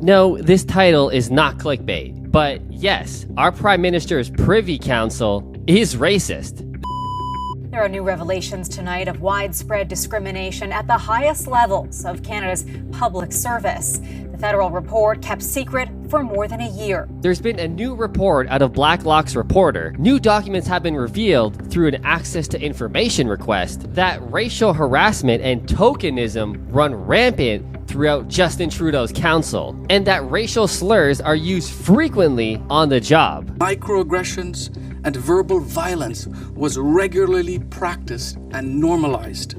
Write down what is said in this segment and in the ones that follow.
No, this title is not clickbait, but yes, our Prime Minister's Privy Council is racist. There are new revelations tonight of widespread discrimination at the highest levels of Canada's public service. The federal report kept secret for more than a year. There's been a new report out of Blacklock's reporter. New documents have been revealed through an access to information request that racial harassment and tokenism run rampant throughout Justin Trudeau's council, and that racial slurs are used frequently on the job. Microaggressions and verbal violence was regularly practiced and normalized,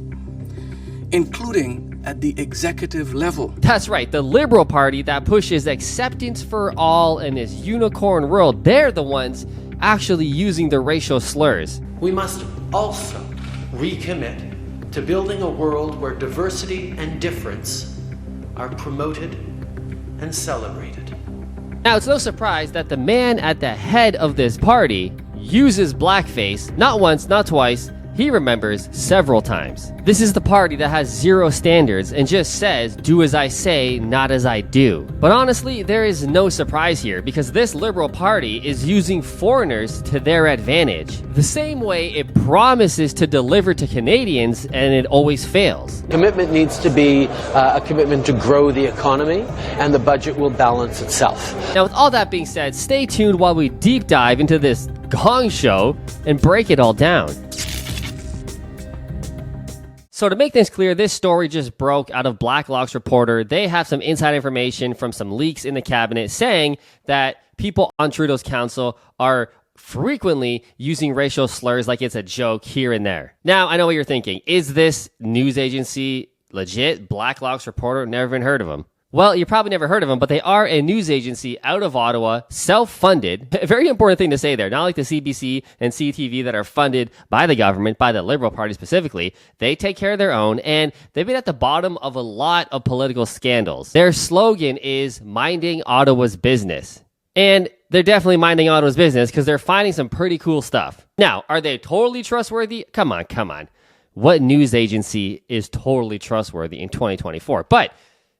including at the executive level. That's right, the Liberal Party that pushes acceptance for all in this unicorn world, they're the ones actually using the racial slurs. We must also recommit to building a world where diversity and difference are promoted and celebrated. Now, it's no surprise that the man at the head of this party uses blackface, not once, not twice, he remembers several times. This is the party that has zero standards and just says, do as I say, not as I do. But honestly, there is no surprise here because this Liberal Party is using foreigners to their advantage. The same way it promises to deliver to Canadians and it always fails. Commitment needs to be a commitment to grow the economy, and the budget will balance itself. Now, with all that being said, stay tuned while we deep dive into this gong show and break it all down. So to make things clear, this story just broke out of Blacklock's reporter. They have some inside information from some leaks in the cabinet saying that people on Trudeau's council are frequently using racial slurs like it's a joke here and there. Now, I know what you're thinking. Is this news agency legit? Blacklock's reporter? Never even heard of them. Well, you probably never heard of them, but they are a news agency out of Ottawa, self-funded. A very important thing to say there. Not like the CBC and CTV that are funded by the government, by the Liberal Party specifically. They take care of their own, and they've been at the bottom of a lot of political scandals. Their slogan is minding Ottawa's business. And they're definitely minding Ottawa's business because they're finding some pretty cool stuff. Now, are they totally trustworthy? Come on. What news agency is totally trustworthy in 2024? But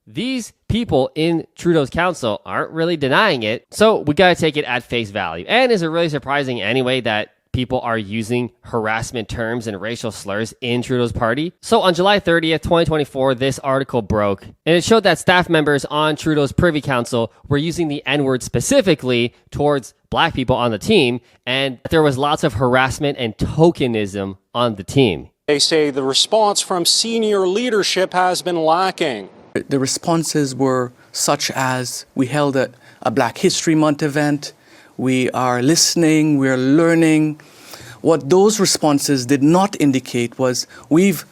these people in Trudeau's council aren't really denying it, so we gotta take it at face value. And is it really surprising anyway that people are using harassment terms and racial slurs in Trudeau's party? So on July 30th, 2024, this article broke, and it showed that staff members on Trudeau's Privy Council were using the N-word specifically towards black people on the team, and there was lots of harassment and tokenism on the team. They say the response from senior leadership has been lacking. The responses were such as, we held a Black History Month event, we are listening, we're learning. What those responses did not indicate was we've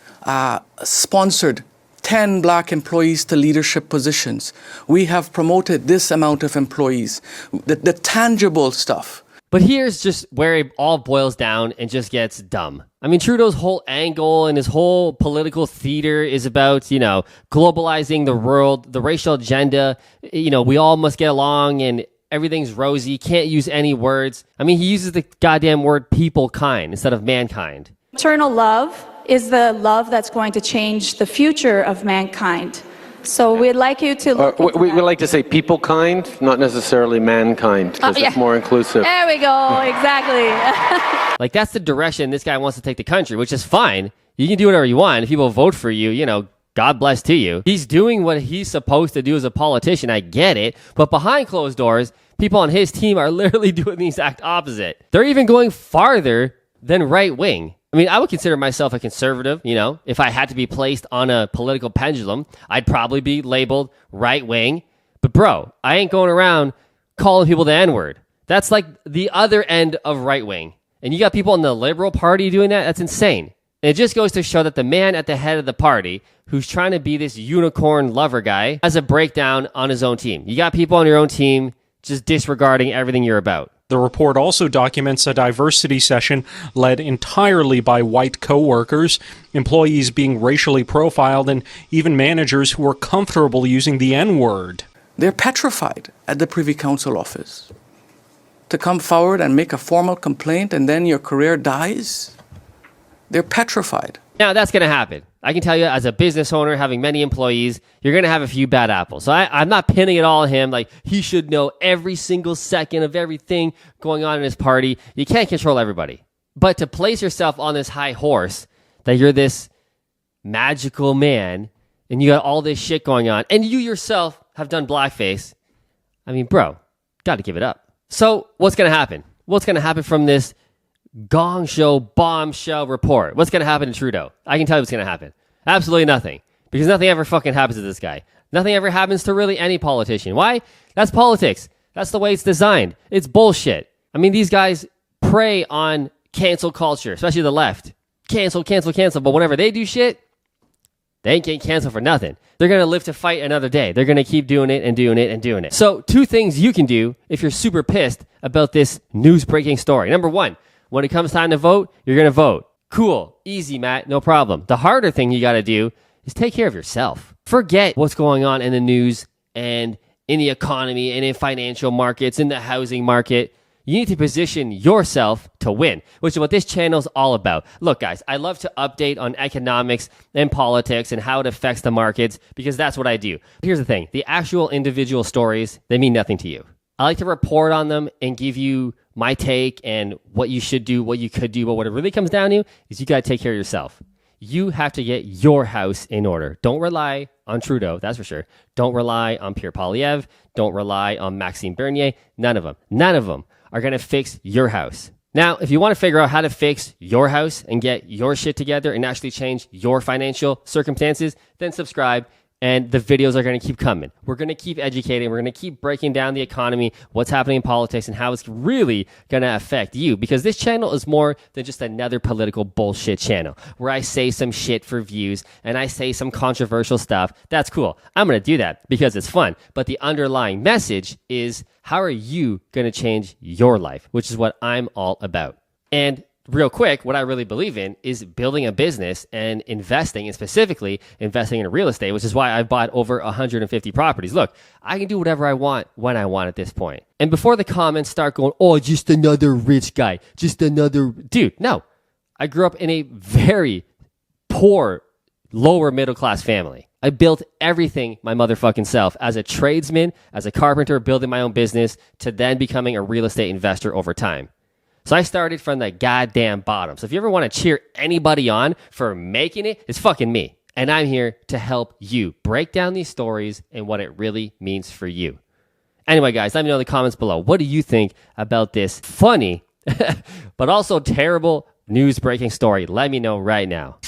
sponsored 10 black employees to leadership positions. We have promoted this amount of employees, the tangible stuff. But here's just where it all boils down and just gets dumb. I mean, Trudeau's whole angle and his whole political theater is about, globalizing the world, the racial agenda. We all must get along and everything's rosy. Can't use any words. I mean, he uses the goddamn word people kind instead of mankind. Eternal love is the love that's going to change the future of mankind. So we'd like you to look we like to say people kind, not necessarily mankind, because it's more inclusive. There we go, exactly. Like, that's the direction this guy wants to take the country, which is fine. You can do whatever you want. If people vote for you, God bless to you. He's doing what he's supposed to do as a politician. I get it. But behind closed doors, people on his team are literally doing the exact opposite. They're even going farther than right wing. I mean, I would consider myself a conservative, If I had to be placed on a political pendulum, I'd probably be labeled right wing. But bro, I ain't going around calling people the N-word. That's like the other end of right wing. And you got people in the Liberal Party doing that? That's insane. And it just goes to show that the man at the head of the party, who's trying to be this unicorn lover guy, has a breakdown on his own team. You got people on your own team just disregarding everything you're about. The report also documents a diversity session led entirely by white co-workers, employees being racially profiled, and even managers who were comfortable using the N-word. They're petrified at the Privy Council office. To come forward and make a formal complaint and then your career dies? They're petrified. Now, that's going to happen. I can tell you, as a business owner having many employees, you're going to have a few bad apples. So I'm not pinning it all on him. Like, he should know every single second of everything going on in his party. You can't control everybody. But to place yourself on this high horse that you're this magical man and you got all this shit going on and you yourself have done blackface, I mean, bro, got to give it up. So what's going to happen? What's going to happen from this gong show bombshell report? What's going to happen to Trudeau? I can tell you what's going to happen. Absolutely nothing. Because nothing ever fucking happens to this guy. Nothing ever happens to really any politician. Why? That's politics. That's the way it's designed. It's bullshit. I mean, these guys prey on cancel culture, especially the left. Cancel, cancel, cancel. But whenever they do shit, they ain't getting canceled for nothing. They're going to live to fight another day. They're going to keep doing it and doing it and doing it. So 2 things you can do if you're super pissed about this news breaking story. Number 1, when it comes time to vote, you're going to vote. Cool. Easy, Matt. No problem. The harder thing you got to do is take care of yourself. Forget what's going on in the news and in the economy and in financial markets, in the housing market. You need to position yourself to win, which is what this channel is all about. Look, guys, I love to update on economics and politics and how it affects the markets because that's what I do. Here's the thing. The actual individual stories, they mean nothing to you. I like to report on them and give you my take and what you should do, what you could do. But what it really comes down to is you got to take care of yourself. You have to get your house in order. Don't rely on Trudeau, that's for sure. Don't rely on Pierre Poilievre. Don't rely on Maxime Bernier. None of them. None of them are going to fix your house. Now, if you want to figure out how to fix your house and get your shit together and actually change your financial circumstances, then subscribe and the videos are going to keep coming. We're going to keep educating. We're going to keep breaking down the economy, what's happening in politics, and how it's really going to affect you. Because this channel is more than just another political bullshit channel where I say some shit for views and I say some controversial stuff. That's cool. I'm going to do that because it's fun. But the underlying message is, how are you going to change your life? Which is what I'm all about. And real quick, what I really believe in is building a business and investing, and specifically investing in real estate, which is why I've bought over 150 properties. Look, I can do whatever I want when I want at this point. And before the comments start going, oh, just another rich guy, just another... Dude, no. I grew up in a very poor, lower middle class family. I built everything my motherfucking self as a tradesman, as a carpenter, building my own business, to then becoming a real estate investor over time. So I started from the goddamn bottom. So if you ever want to cheer anybody on for making it, it's fucking me. And I'm here to help you break down these stories and what it really means for you. Anyway, guys, let me know in the comments below. What do you think about this funny, but also terrible news breaking story? Let me know right now.